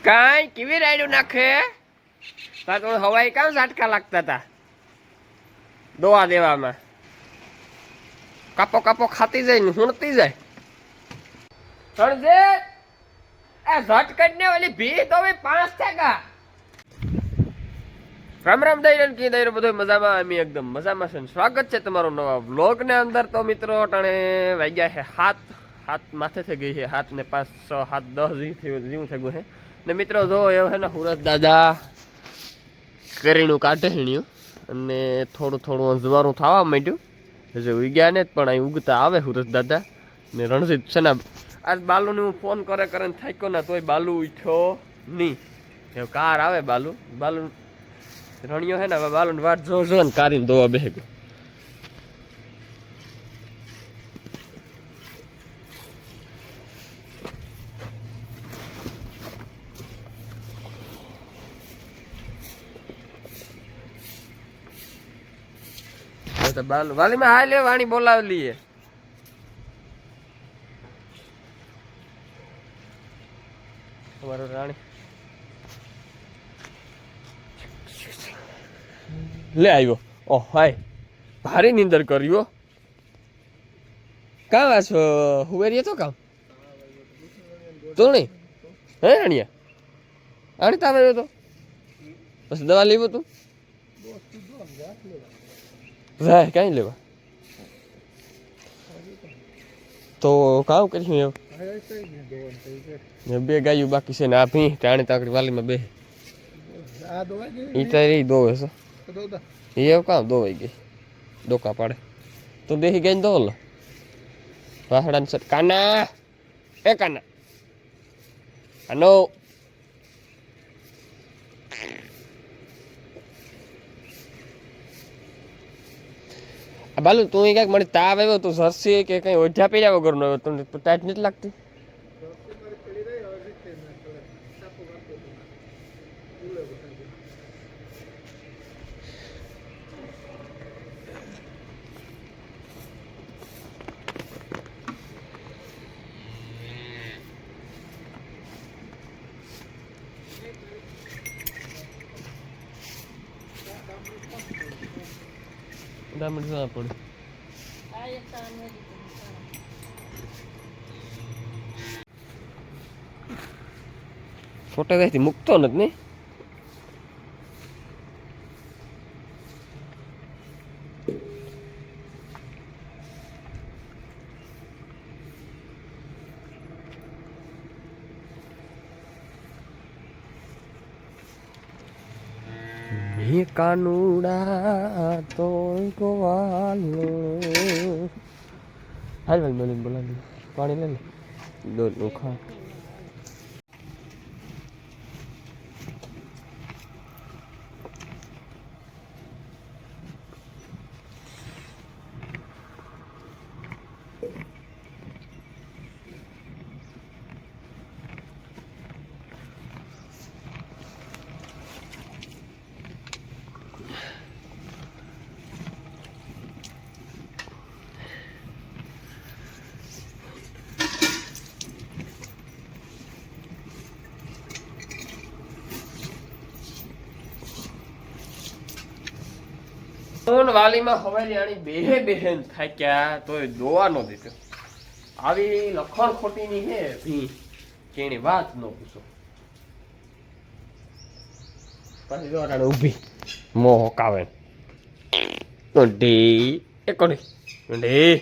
કાંઈ કેવી રાયડું નાખે તાર તો હવાઈ કામ ઝાટકા લાગતા હતા દોવા દેવામાં. કાપો કાપો ખાતી જાય ને હુણતી જાય. સમજે આ ઝટકટ ને ઓલી ભી તો 5 ટકા. રામ રામ દઈ કી દઈ બધો મજામાં. અમે એકદમ મજામાં છે. સ્વાગત છે તમારું નવા વ્લોગ ને અંદર. તો મિત્રો ટાણે વાગ્યા છે 7 માથે થઈ ગઈ છે. 7 ને 5 6 7 10 જેવું થઈ ગયું છે ને મિત્રો. જો એવું છે ને સુરત દાદા કરીનું કાઢે હીણ્યું અને થોડું થોડું અંજવારું થવા માંડ્યું. હજુ ઉગ્યા ને પણ અહીં ઉગતા આવે સુરત દાદા ને. રણજીત છે ને આજ બાલુને હું ફોન કરે ને થાક્યો ને તોય બાલુ ઉઠ્યો નહીં. કાર આવે બાલુ રણિયો છે ને હવે બાલુ ની વાત જો ને કારીને દોવા બેહી ગયો. બાલુ વાલીમાં હાય લે વાણી બોલાવી લઈએ. તમારો રાણી લે આવ્યો. ઓહ હાય ભારે નીંદર કર્યો. કાં વાછો હુવેરીએ તો કામ તો નહીં હે રાણીયા આણી તાવ આવ્યો તો પછી દવા લેવો તું જાય કાંઈ લેવા તો કામ કરીશું એવું. બે ગાયું બાકી છે ને આ ભી ટાણી તાકડી વાલીમાં બે ઈ તારી દોવે છે એ કામ દોવાઈ ગઈ ડોકા પાડે તું દેખી ગઈ ને દોલ વાહડા સર કાના એ કાના આનો બાલુ તું ક્યાંક મને તાવ આવ્યો તું સરસી કે કઈ ઓઢા પહેર્યા વગરનો આવ્યો તમને ટાઈટ નથી લાગતી. પડે ફોટો કઈથી મૂકતો નથી ને. કાનુડા તો ગોવાલો હાલ ભાઈ મને બોલાવી પાણી લે દૂધ નું ખા. વાલીમાં હવારી આણી બેહે બેહેન થાક્યા તોય દોવા નો દીધો. આવી લખણ ખોટી ની હે ભી કેણી વાત નો પૂછો. પછી દોરાને ઊભી મોહ કાવે ઢી એ કોની ઢી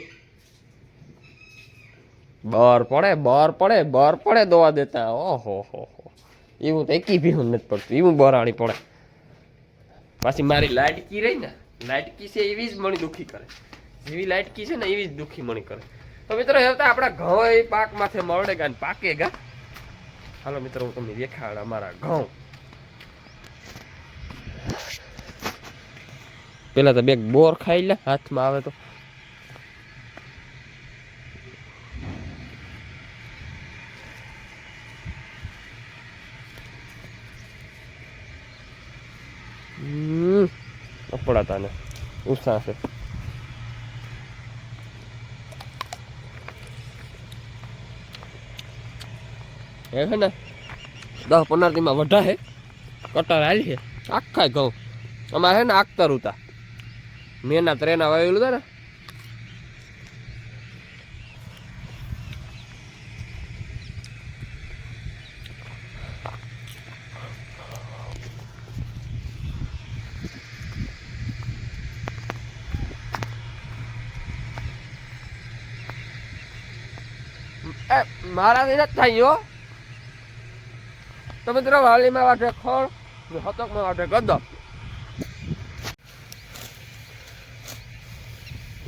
બર પડે દોવા દેતા. ઓહો હો એવું તો એકી ભી નથી પડતું એવું બરાણી પડે. પાછી મારી લાડકી રહી ને લાટકી છે એવી જ મણી દુખી કરે. જેવી લાટકી છે ને એવી જ દુખી મણી કરે. તો મિત્રો હેવતા આપણા ઘઉં એ પાક માથે મળેગા ને પાકેગા. હાલો મિત્રો હું તમને દેખાડ અમારા ઘઉં. પેલા તો બે બોર ખાઈ લે હાથમાં આવે તો. પડાતા ને ઉત્સાહ છે. એ છે ને 10-15 દીમાં વઢા હે કટર હાલી છે આખા ઘઉં અમારે હે ને આખતર ઉતા મેના ત્રેના વાવેલું હતા ને મારાથી નથી થાય તો મિત્રો વાલીમાં વાટે ખોળ હતકમાં વાટે ગદો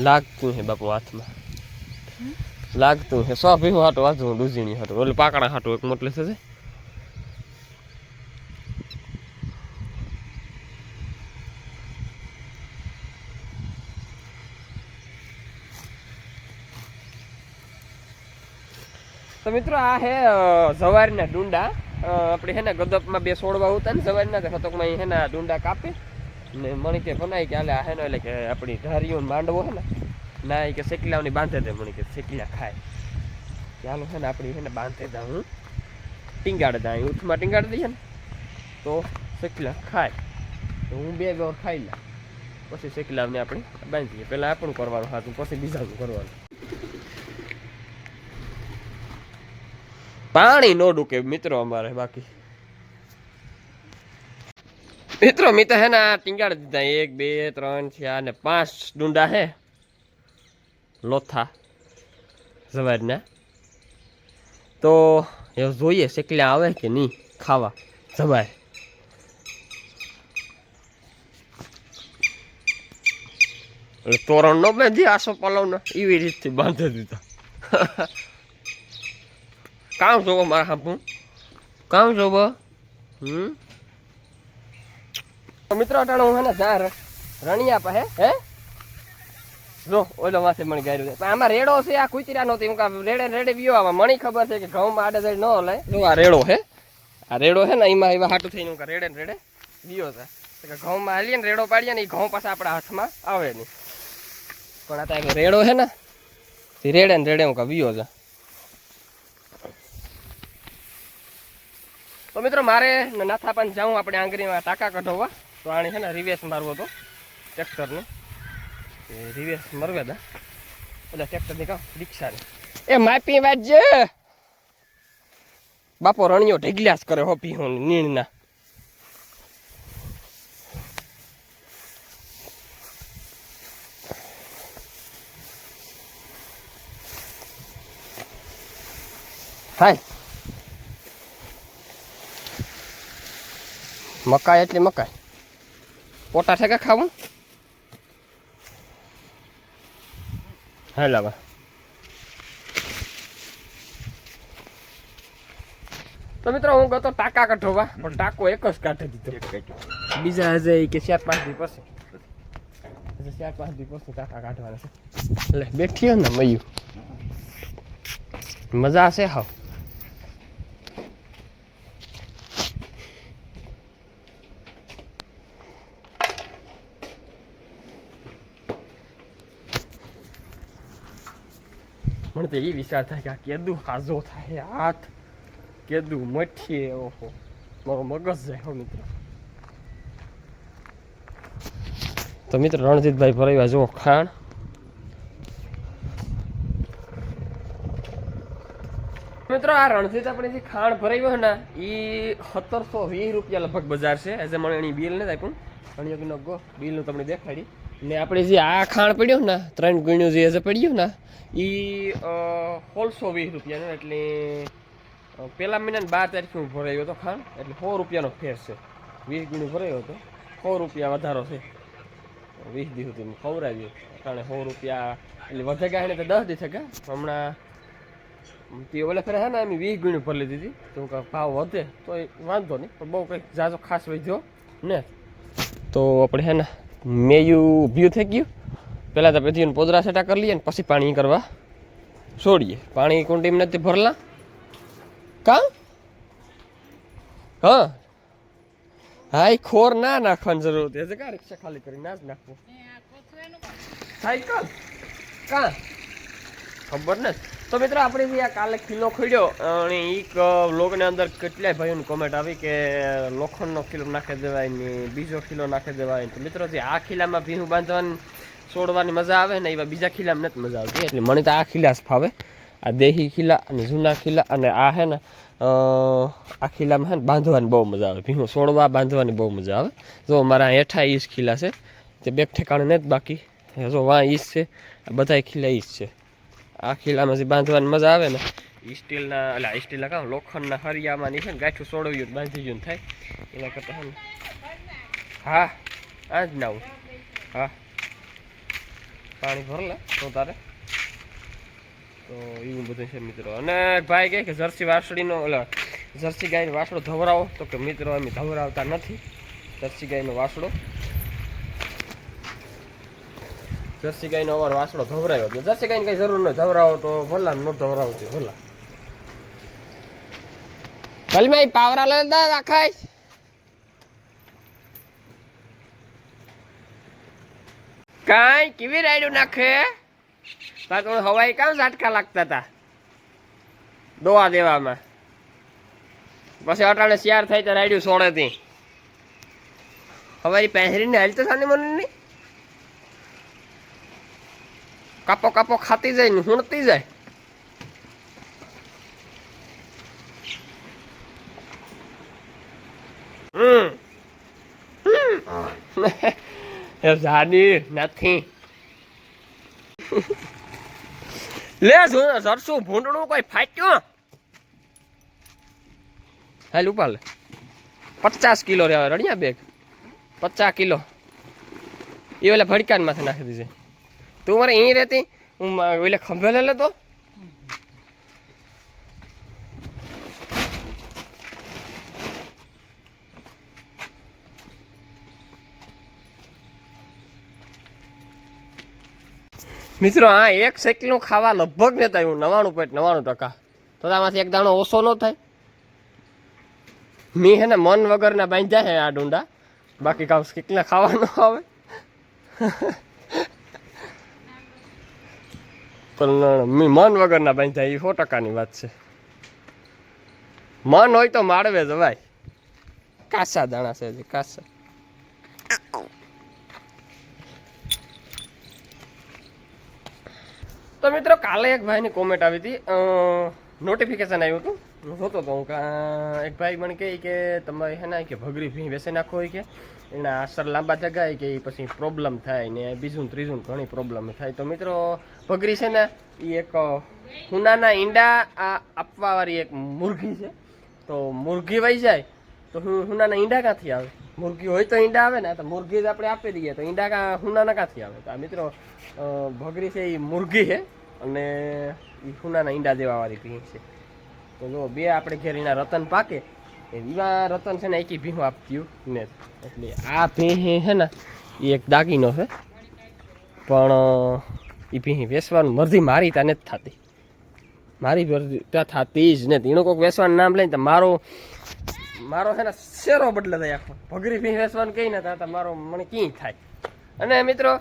લાગતું હે બાપુ હાથમાં લાગતું હે 100 ભીહું હાટું વાંચું ડુઝીણી હાટું ઓલું પાકડા હાટું એક મોટલે છે તો મિત્રો આ હે જવારીના ડુંડા આપણે હે ને ગદપમાં 2 છોડવા ઉતા ને જવારીના હતકમાં હે ને ડુંડા કાપી ને મણી કે બનાવી કે હાલે હે ને એટલે કે આપણી ધારીઓ માંડવો હે ને ના કે શેકલાઓની બાંધે દે મણી કે શેકલા ખાય ચાલો હે ને આપણી હે ને બાંધે દા હું ટીંગાડ દા ઉઠમાં ટીંગાડ દઈએ ને તો શેકલા ખાય તો હું 2 ગોર ખાઈ લા પછી શેકલાઓને આપણે બાંધીએ પહેલાં આપણું કરવાનું હાથું પછી બીજાનું કરવાનું પાણી નો ડૂકે મિત્રો અમારે બાકી મિત્રો મેં તો હે ને ટીંગાડ દીધા 1 2 3 4 ને 5 ડુંડા હે લોથા જવારના તો એ જોઈએ શેકલા આવે કે નહીં ખાવા જવાય એટલે તોરણ નો બાંધી આસો પલાવનો એવી રીતથી બાંધી દીધા કામ જોવો મારા હાપું કામ જોવો મિત્રો અટાણો હું હે ને જા રણિયા પાસે હે જો ઓલો માથે મણી ગાર્યું છે આમાં રેડો છે આ કુતરા નહોતી હું રેડે વિયો આમાં મણી ખબર છે કે ઘઉંમાં આડે ન લે જો આ રેડો હે ને એમાં એવા હાટું થઈને હું રેડે વિયો છે કે ઘઉંમાં હાલીએ ને રેડો પાડીએ ને એ ઘઉં પાછા આપણા હાથમાં આવે નહીં પણ આ ત્યાં રેડો હે ને એ રેડે હું વિયો છે તો મિત્રો મારે નાથા પણ જાઉં આપણે આંગળીમાં ટાંકા કઢાવવા તો આને છે ને રિવેસ મારવો હતો ટ્રેક્ટરને રિવેસ મરવે દા એટલે ટ્રેક્ટરની કામ રિક્ષાને એ માપી વાજે બાપો રણિયો ઢગલ્યાસ કરે હો પીહોની નીણના હાય મકાઈ એટલી મકાઈ પોટા છે કે ખાવું હા લાવા તો મિત્રો હું ગયો ટાંકા કઢાવવા પણ ટાંકો એક જ કાઢી દીધો બીજા હજે કે 4-5 દી પછી 4-5 દી પછી ટાંકા કાઢવાના છે એટલે બેઠી ને મયું મજા છે હાવ મને તો એ વિચાર થાય કે આ કેદું હાજો થાય હાથ કેદું મઠીએ ઓહો મારો મગજ જાય હો મિત્રો તો મિત્રો રણજીતભાઈ ભરાવ્યા જો ખાણ મિત્રો આ રણજીત આપણે જે ખાણ ભરાવ્યો ને એ 1720 રૂપિયા લગભગ બજાર છે એઝ મને એની બિલ નથી આપ્યું ઘણી કિલો ગો બિલનું તમને દેખાડી ને આપણે જે આ ખાણ પડ્યું ને 3 ગુણ્યું જે એઝ પડ્યું ને એ 1620 રૂપિયાનું એટલે પેલા મહિનાને 12 તારીખે હું ભરાયો હતો ખાણ એટલે 100 રૂપિયાનો ફેર છે 20 ગુણ્યું ભરાયો હતો 100 રૂપિયા વધારો છે 20 દી સુધી ખવડાવ્યું કારણ 100 રૂપિયા એટલે વધે ગયા ને તો 10 દી થયા હમણાં તે ઓલે ફેર હે ને એમ 20 ગુણ્યું ભરી લીધી તો ભાવ વધે તો વાંધો નહીં પણ બહુ કંઈક જાજો ખાસ વધ્યો ને તો આપણે હે ને મેયું ઊભ્યું થઈ ગયું પહેલાં તો પછી પોદરા સેટા કરી લઈએ ને પછી પાણી કરવા છોડીએ પાણી કુંડીમાં નથી ભરલા કા હા હા એ ખોર ના નાખવાની જરૂર હતી કા રિક્ષા ખાલી કરી ના જ નાખવું સાયકલ કા ખબર ને તો મિત્રો આપણે જે આ કાલે ખીલો ખોડ્યો અને એક વ્લોગની અંદર કેટલાય ભાઈઓની કોમેન્ટ આવી કે લોખંડનો ખીલો નાખી દેવાય ને બીજો ખીલો નાખી દેવાય. તો મિત્રો જે આ ખીલામાં ભીનું બાંધવાની છોડવાની મજા આવે ને એવા બીજા ખીલામાં નથી મજા આવતી. એટલે મને તો આ ખીલા જ ફાવે. આ દેહી ખીલા અને જૂના ખીલા અને આ હે ને આ ખીલામાં હે ને બાંધવાની બહુ મજા આવે. ભીનું છોડવા બાંધવાની બહુ મજા આવે. જો મારા હેઠા ઈસ ખીલા છે તે બે ઠેકાણે નથી બાકી. જો વાં ઈસ છે, આ બધા ખીલા ઈસ છે. આ ખીલામાં જે બાંધવાની મજા આવે ને સ્ટીલના એટલે સ્ટીલના કામ લોખંડના હરિયામાં છે ને ગાંઠું સોડવ્યું બાંધી ગયું થાય એના કરતાં હે ને. હા આ જ ના હું હા પાણી ભરલા તો તારે તો એવું બધું છે મિત્રો. અને ભાઈ કહે કે જર્સી વાસળીનો એટલે જર્સી ગાયનો વાસળો ધવરાવો. તો કે મિત્રો અમે ધવરાવતા નથી જર્સી ગાયનો વાસળો. જર્સી ગાયનો અમારો વાસળો ધવરાયો. જર્સી ગાયની કઈ જરૂર નથી ધવરાવો તો ભલા ન ધવરાવતી ભલા. ભલમાં પાવરા લેતા રાખાય કાંઈ કેવી રાયડું નાખે તો હવાઈ કામ ઝાટકા લાગતા હતા દોવા દેવામાં. પછી અટાણે શિયાર થાય તો રાયડું સોડે તી હવાઈ પહેરીને હાલ તો સાની મને નહીં કાપો કાપો ખાતી જાય ને હુણતી જાય. જાની નથી લે સરસું ભૂંડણું કોઈ ફાટ્યું હાલ ઉપાડ લે 50 કિલો રે રડિયા બેગ 50 કિલો એ ઓલા ભડકાન માથે નાખી દીધે. તું મારે અહીં રહેતી હું ઓલે ખંભે લઈ લેતો. મિત્રો આ એક સાયકલનું ખાવા લગભગ ને થાય 99% તો આમાંથી એક દાણો ઓછો ન થાય. મી હે ને મન વગરના બાંધ્યા હે આ ડુંડા બાકી કામ કેટલા ખાવા ન આવે. પણ મન વગરના બાંધ્યા એ 100%ની વાત છે. મન હોય તો માળવે જવાય. કાસા દાણા છે હજી કાસા. તો મિત્રો કાલે એક ભાઈની કોમેન્ટ આવી હતી નોટિફિકેશન આવ્યું હતું હું જોતો હતો હું એક ભાઈ મને કહે કે તમારે હે ને કે ભગરી ભી વેસી નાખો હોય કે એના અસર લાંબા જગાય કે પછી પ્રોબ્લેમ થાય ને બીજું ત્રીજું ઘણી પ્રોબ્લેમ થાય. તો મિત્રો ભગરી છે ને એ એક હુનાના ઈંડા આપવાવાળી એક મુરઘી છે. તો મુરઘી વહી જાય તો હુનાના ઈંડા ક્યાંથી આવે? મુરઘી હોય તો ઈંડા આવે ને. તો મુરઘી જ આપણે આપી દઈએ તો ઈંડા હુનાના ક્યાંથી આવે? તો આ મિત્રો ભગરી છે એ મુરઘી છે અને એ હુનાના ઈંડા દેવાવાળી ભીંગ છે. તો જો બે આપણે ઘેર એના રતન પાકે એવા રતન છે ને એકી ભીંગ આપતી ને. એટલે આ ભીંગ છે ને એ એક દાગીનો છે પણ એ ભીંગ વેચવાનું મરજી મારી ત્યાં નથી થતી. મારી ત્યાં થતી જ નથી. એનું કોઈક વેચવાનું નામ લઈને તો મારો છે ને શેરો બદલે થાય આખો. ભગરી ભીંગ વેચવાનું કહી ને ત્યાં મારો મને ક્યાંય થાય. અને મિત્રો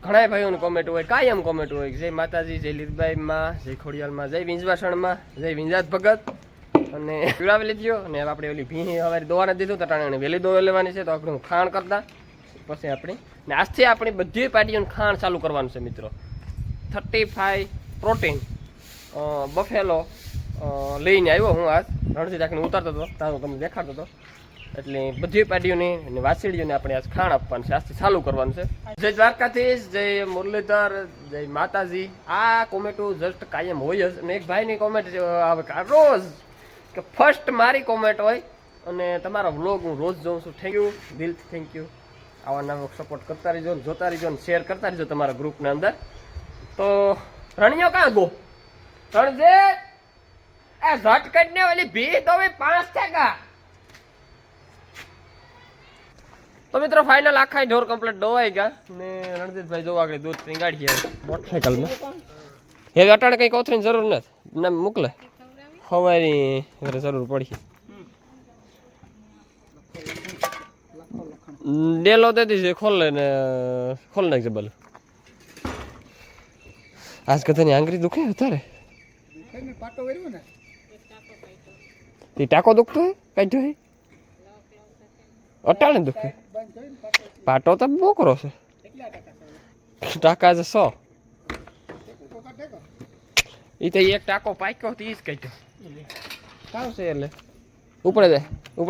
ઘણા ભાઈઓની કોમેન્ટ હોય કાયમ કોમેન્ટ હોય જય માતાજી જય લીરબાઈમાં જય ખોડિયાલમાં જય વિંજવાસણમાં જય વિંજાત ભગત અને પીવડાવી લીધો. અને આપણે ઓલી ભીં હવે દોવાને દીધું તો ટાણે વહેલી દોવા લેવાની છે તો આપણે ખાણ કરતા પછી આપણી ને આજથી આપણી બધી પાર્ટીઓને ખાણ ચાલુ કરવાનું છે મિત્રો. 35 પ્રોટીન બફેલો લઈને આવ્યો હું આજ રણજી રાખીને ઉતારતો હતો તારો તમને દેખાડતો હતો. એટલે બધી પાર્ટીઓને અને વાસળીઓને આપણે આજ ખાણ આપવાનું છે આજથી ચાલુ કરવાનું છે. જય દ્વારકાધીશ જય મુરલીધર જય માતાજી. આ કોમેન્ટો જસ્ટ કાયમ હોય જ. અને એક ભાઈની કોમેન્ટ આવે રોજ કે ફર્સ્ટ મારી કોમેન્ટ હોય અને તમારા વ્લોગ હું રોજ જોઉં છું. થેન્ક યુ દિલથી થેન્ક યુ. આવા નવો સપોર્ટ કરતા રહીજો જોતા રહીજો અને શેર કરતા રહીજો તમારા ગ્રુપના અંદર. તો રણિયો કાં ગો રણજે એ ઝટકટને ઓલી ભી તો 5 તો મિત્રો ફાઇનલ આખા ઢોર કમ્પ્લીટ દોવાઈ ગયા ને રણજીતભાઈ જોવા આગળ દૂધ પીંગાડી ગયા મોટરસાઇકલમાં. એ અટાણે કંઈ કોથરીની જરૂર નથી ને મોકલે હવારી જરૂર પડી. ડેલો દેતી છે ખોલ નાખજે ભલે. આજ કદાની આંગળી દુખે અત્યારે એ ટાંકો દુખતો હે કાઢ્યો હે અટાણે દુખે પાટો તો બોકરો છે ટાંકા છે 100 એ તો એક ટાંકો પાક્યો તો એ જ કાઢ્યો આવશે એટલે ઉપડે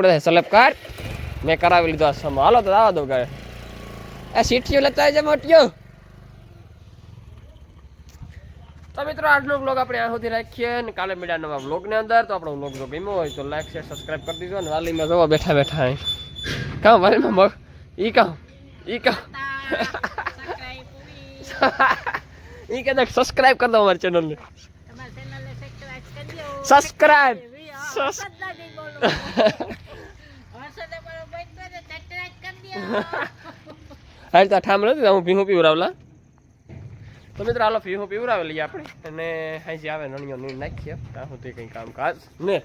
જાય સ્લેબ કાઢ મેં કરાવી લીધો આ સમો હાલો તો આવવા દો ગાડે આ સીટીઓ લેતા આવી જાય મોટીઓ તો મિત્રો આજનો બ્લોગ આપણે આ સુધી રાખીએ અને કાલે મળ્યા નવા બ્લોગની અંદર તો આપણો બ્લોગ જો ગમ્યો હોય તો લાઈક શેર સબસ્ક્રાઈબ કરી દીધો અને વાલીમાં જવા બેઠા અહીં કામ વાલીમાં મગ ઈ કામ ઈ કે સબસ્ક્રાઈબ કરી દો અમારી ચેનલને સબસ્ક્રાઈબ હાલ તો ઠામ નથી હું ભીહું પીવરાવલા તો મિત્રો હાલો ભીહું પીવરાવી લઈએ આપણે અને હાજી આવે નણીઓ નીર નાખીએ ત્યાં સુધી કંઈ કામકાજ ને